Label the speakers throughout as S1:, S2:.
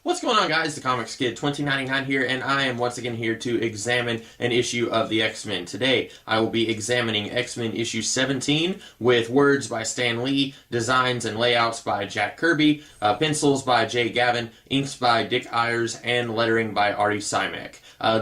S1: What's going on, guys? The Comics Kid 2099 here, and I am once again here to examine an issue of the X-Men. Today, I will be examining X-Men issue 17 with words by Stan Lee, designs and layouts by Jack Kirby, pencils by Jay Gavin, inks by Dick Ayers, and lettering by Artie Simek.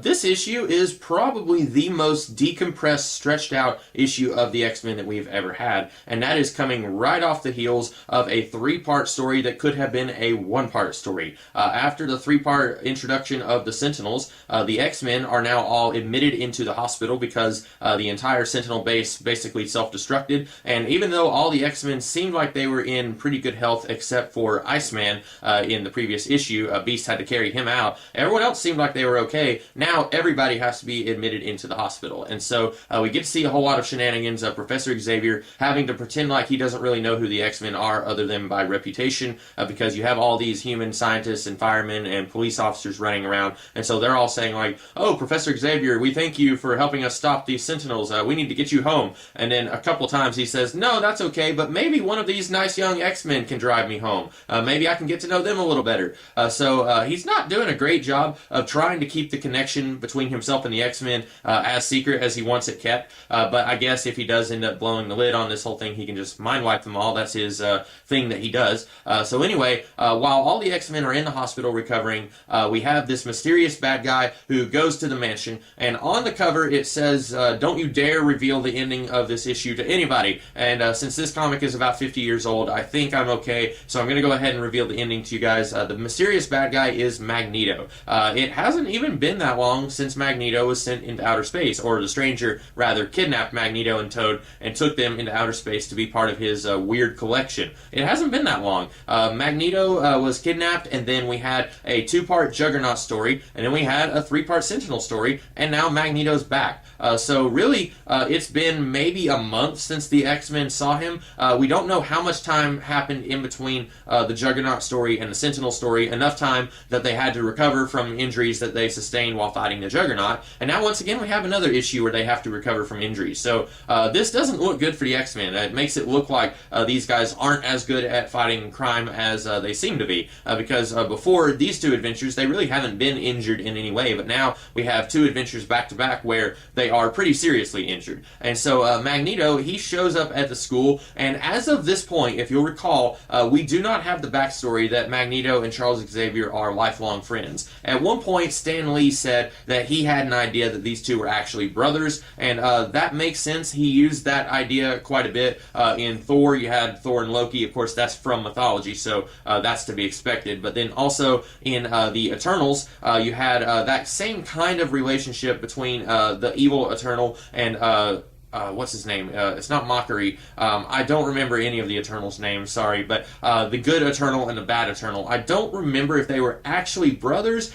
S1: This issue is probably the most decompressed, stretched out issue of the X-Men that we've ever had, and that is coming right off the heels of a three-part story that could have been a one-part story. After the three-part introduction of the Sentinels, the X-Men are now all admitted into the hospital because the entire Sentinel base basically self-destructed, and even though all the X-Men seemed like they were in pretty good health except for Iceman in the previous issue, Beast had to carry him out, everyone else seemed like they were okay. Now everybody has to be admitted into the hospital, and so we get to see a whole lot of shenanigans. Professor Xavier having to pretend like he doesn't really know who the X-Men are other than by reputation, because you have all these human scientists and firemen and police officers running around, and so they're all saying like, "Oh, Professor Xavier, we thank you for helping us stop these Sentinels. We need to get you home." And then a couple times he says, "No, that's okay, but maybe one of these nice young X-Men can drive me home. Maybe I can get to know them a little better." So he's not doing a great job of trying to keep the connection between himself and the X-Men as secret as he wants it kept. But I guess if he does end up blowing the lid on this whole thing, he can just mind wipe them all. That's his thing that he does. So anyway, while all the X-Men are in the hospital recovering, we have this mysterious bad guy who goes to the mansion, and on the cover it says, "Don't you dare reveal the ending of this issue to anybody." And since this comic is about 50 years old, I think I'm okay, so I'm going to go ahead and reveal the ending to you guys. The mysterious bad guy is Magneto. It hasn't even been that long since Magneto was sent into outer space, or the Stranger rather kidnapped Magneto and Toad and took them into outer space to be part of his weird collection. It hasn't been that long. Magneto was kidnapped, and then we had a two-part Juggernaut story, and then we had a three-part Sentinel story, and now Magneto's back. So really, it's been maybe a month since the X-Men saw him. We don't know how much time happened in between the Juggernaut story and the Sentinel story, enough time that they had to recover from injuries that they sustained while fighting the Juggernaut, and now once again we have another issue where they have to recover from injuries. So this doesn't look good for the X-Men. It makes it look like these guys aren't as good at fighting crime as they seem to be, because before these two adventures they really haven't been injured in any way, but now we have two adventures back to back where they are pretty seriously injured. And so Magneto, he shows up at the school, and as of this point, if you'll recall, we do not have the backstory that Magneto and Charles Xavier are lifelong friends. At one point, Stan Lee said that he had an idea that these two were actually brothers, and that makes sense. He used that idea quite a bit. In Thor, you had Thor and Loki. Of course, that's from mythology, so that's to be expected. But then also in the Eternals, you had that same kind of relationship between the evil Eternal and what's his name? It's not Mockery. I don't remember any of the Eternals' names, sorry, but the good Eternal and the bad Eternal. I don't remember if they were actually brothers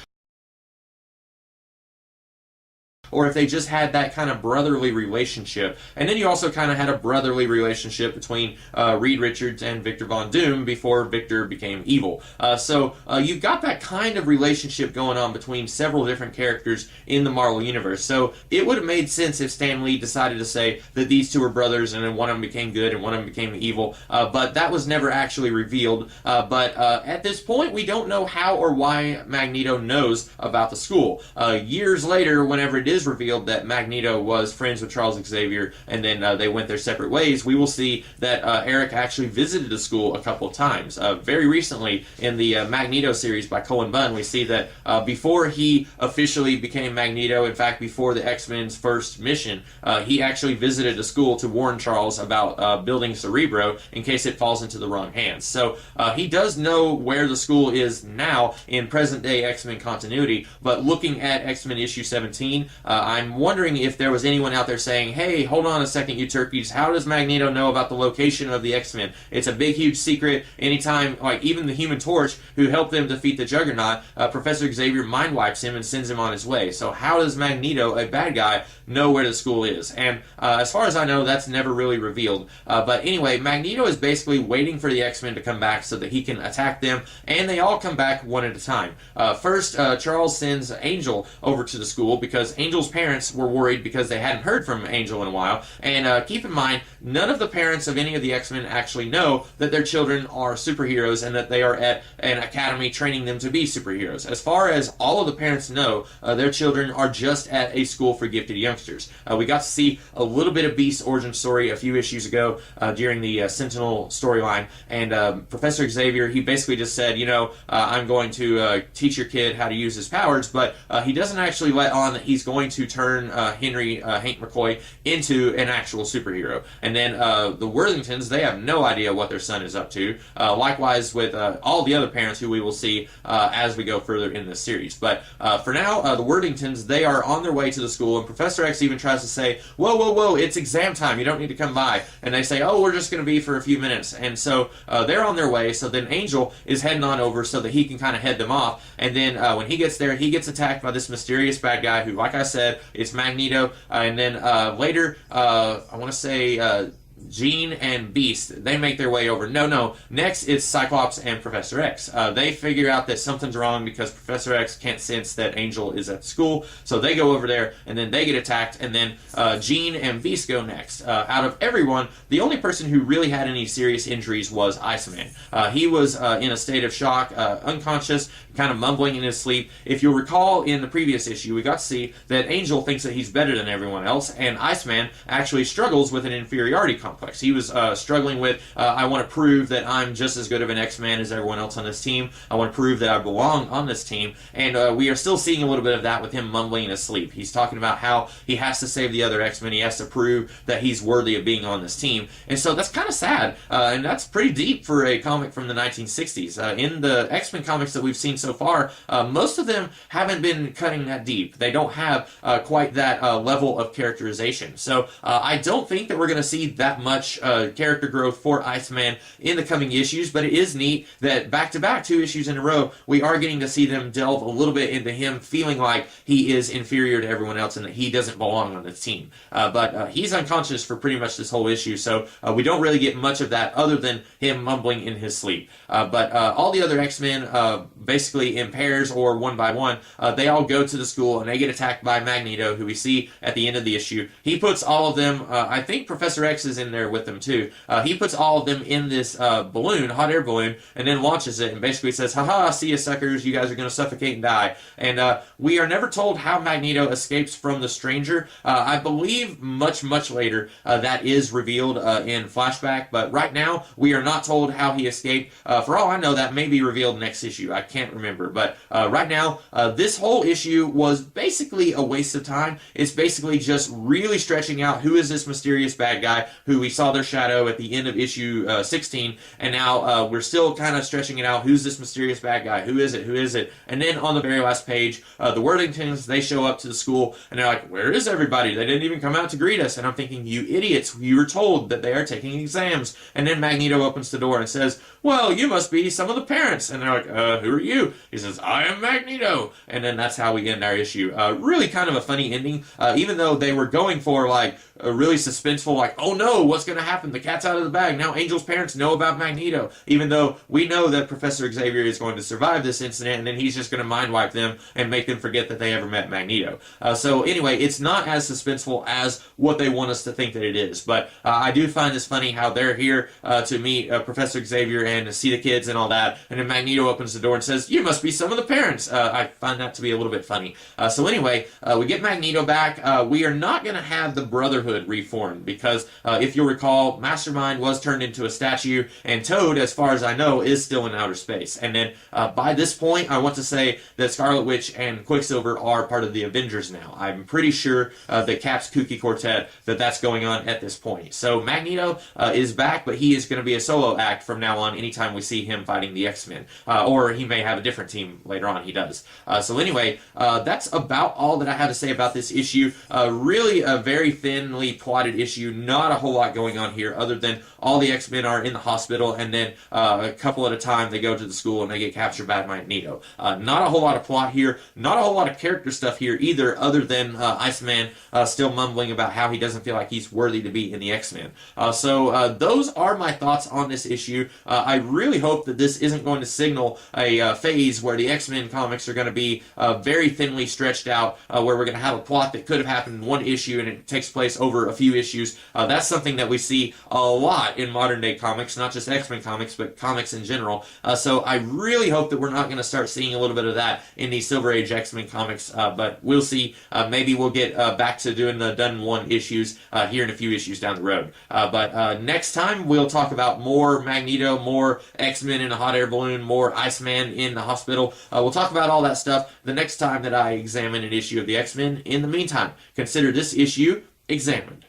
S1: or if they just had that kind of brotherly relationship. And then you also kind of had a brotherly relationship between Reed Richards and Victor Von Doom before Victor became evil. So you've got that kind of relationship going on between several different characters in the Marvel Universe. So it would have made sense if Stan Lee decided to say that these two were brothers and then one of them became good and one of them became evil. But that was never actually revealed. But at this point, we don't know how or why Magneto knows about the school. Years later, whenever it is revealed that Magneto was friends with Charles Xavier and then they went their separate ways, we will see that Eric actually visited the school a couple of times. Very recently in the Magneto series by Cullen Bunn, we see that before he officially became Magneto, in fact before the X-Men's first mission, he actually visited the school to warn Charles about building Cerebro in case it falls into the wrong hands. So he does know where the school is now in present day X-Men continuity, but looking at X-Men issue 17, I'm wondering if there was anyone out there saying, hey, hold on a second, you turkeys, how does Magneto know about the location of the X-Men? It's a big, huge secret. Anytime, like even the Human Torch, who helped them defeat the Juggernaut, Professor Xavier mind wipes him and sends him on his way. So how does Magneto, a bad guy, know where the school is? And as far as I know, that's never really revealed. But anyway, Magneto is basically waiting for the X-Men to come back so that he can attack them, and they all come back one at a time. First, Charles sends Angel over to the school because Angel's parents were worried because they hadn't heard from Angel in a while. And keep in mind, none of the parents of any of the X-Men actually know that their children are superheroes and that they are at an academy training them to be superheroes. As far as all of the parents know, their children are just at a school for gifted youngsters. We got to see a little bit of Beast's origin story a few issues ago during the Sentinel storyline, and Professor Xavier, he basically just said, you know, I'm going to teach your kid how to use his powers, but he doesn't actually let on that he's going to turn Hank McCoy into an actual superhero. And then the Worthingtons, they have no idea what their son is up to. Likewise with all the other parents who we will see as we go further in this series. But for now, the Worthingtons, they are on their way to the school, and Professor X even tries to say, whoa, whoa, whoa, it's exam time, you don't need to come by. And they say, oh, we're just going to be for a few minutes. And so they're on their way, so then Angel is heading on over so that he can kind of head them off. And then when he gets there, he gets attacked by this mysterious bad guy who, like I said, it's Magneto. And then later, I want to say Jean and Beast, they make their way over. No. Next, it's Cyclops and Professor X. They figure out that something's wrong because Professor X can't sense that Angel is at school, so they go over there, and then they get attacked, and then Jean and Beast go next. Out of everyone, the only person who really had any serious injuries was Iceman. He was in a state of shock, unconscious, kind of mumbling in his sleep. If you'll recall, in the previous issue, we got to see that Angel thinks that he's better than everyone else, and Iceman actually struggles with an inferiority complex. He was struggling with, I want to prove that I'm just as good of an X-Man as everyone else on this team. I want to prove that I belong on this team. And we are still seeing a little bit of that with him mumbling in his sleep. He's talking about how he has to save the other X-Men. He has to prove that he's worthy of being on this team. And so that's kind of sad. And that's pretty deep for a comic from the 1960s. In the X-Men comics that we've seen so far, most of them haven't been cutting that deep. They don't have quite that level of characterization. So I don't think that we're going to see that much character growth for Iceman in the coming issues, but it is neat that back-to-back 2 issues in a row, we are getting to see them delve a little bit into him feeling like he is inferior to everyone else and that he doesn't belong on the team. But he's unconscious for pretty much this whole issue, so we don't really get much of that other than him mumbling in his sleep. But all the other X-Men, basically in pairs or one by one, they all go to the school and they get attacked by Magneto, who we see at the end of the issue. He puts all of them, I think Professor X is in there with them too. He puts all of them in this balloon, hot air balloon, and then launches it and basically says, haha, see you suckers, you guys are going to suffocate and die. And we are never told how Magneto escapes from the Stranger. I believe much later that is revealed in flashback, but right now we are not told how he escaped. For all I know, that may be revealed next issue. I can't remember, but right now this whole issue was basically a waste of time. It's basically just really stretching out who is this mysterious bad guy who we saw their shadow at the end of issue 16, and now we're still kind of stretching it out. Who's this mysterious bad guy? Who is it? And then on the very last page, the Worthingtons, they show up to the school, and they're like, where is everybody? They didn't even come out to greet us. And I'm thinking, you idiots, you were told that they are taking exams. And then Magneto opens the door and says, well, you must be some of the parents. And they're like, who are you? He says, I am Magneto. And then that's how we end our issue. Really kind of a funny ending, even though they were going for like a really suspenseful, like, oh no, what's going to happen? The cat's out of the bag. Now Angel's parents know about Magneto, even though we know that Professor Xavier is going to survive this incident, and then he's just going to mind wipe them and make them forget that they ever met Magneto. So anyway, it's not as suspenseful as what they want us to think that it is, but I do find this funny how they're here to meet Professor Xavier and to see the kids and all that, and then Magneto opens the door and says, you must be some of the parents. I find that to be a little bit funny. So anyway, we get Magneto back. We are not going to have the Brotherhood Brotherhood reformed, because if you'll recall, Mastermind was turned into a statue, and Toad, as far as I know, is still in outer space. And then by this point, I want to say that Scarlet Witch and Quicksilver are part of the Avengers now. I'm pretty sure that Cap's Kooky Quartet, that's going on at this point. So Magneto is back, but he is going to be a solo act from now on anytime we see him fighting the X-Men. Or he may have a different team later on, he does. So anyway, that's about all that I have to say about this issue. Really a very thinly plotted issue, not a whole lot going on here other than all the X-Men are in the hospital, and then a couple at a time they go to the school and they get captured by Magneto. Not a whole lot of plot here, not a whole lot of character stuff here either, other than Iceman still mumbling about how he doesn't feel like he's worthy to be in the X-Men. So those are my thoughts on this issue. I really hope that this isn't going to signal a phase where the X-Men comics are going to be very thinly stretched out, where we're going to have a plot that could have happened in one issue and it takes place over a few issues. That's something that we see a lot in modern day comics, not just X-Men comics, but comics in general. So I really hope that we're not going to start seeing a little bit of that in the Silver Age X-Men comics, but we'll see. Maybe we'll get back to doing the done one issues here in a few issues down the road. But next time we'll talk about more Magneto, more X-Men in a hot air balloon, more Iceman in the hospital. We'll talk about all that stuff the next time that I examine an issue of the X-Men. In the meantime, consider this issue examined.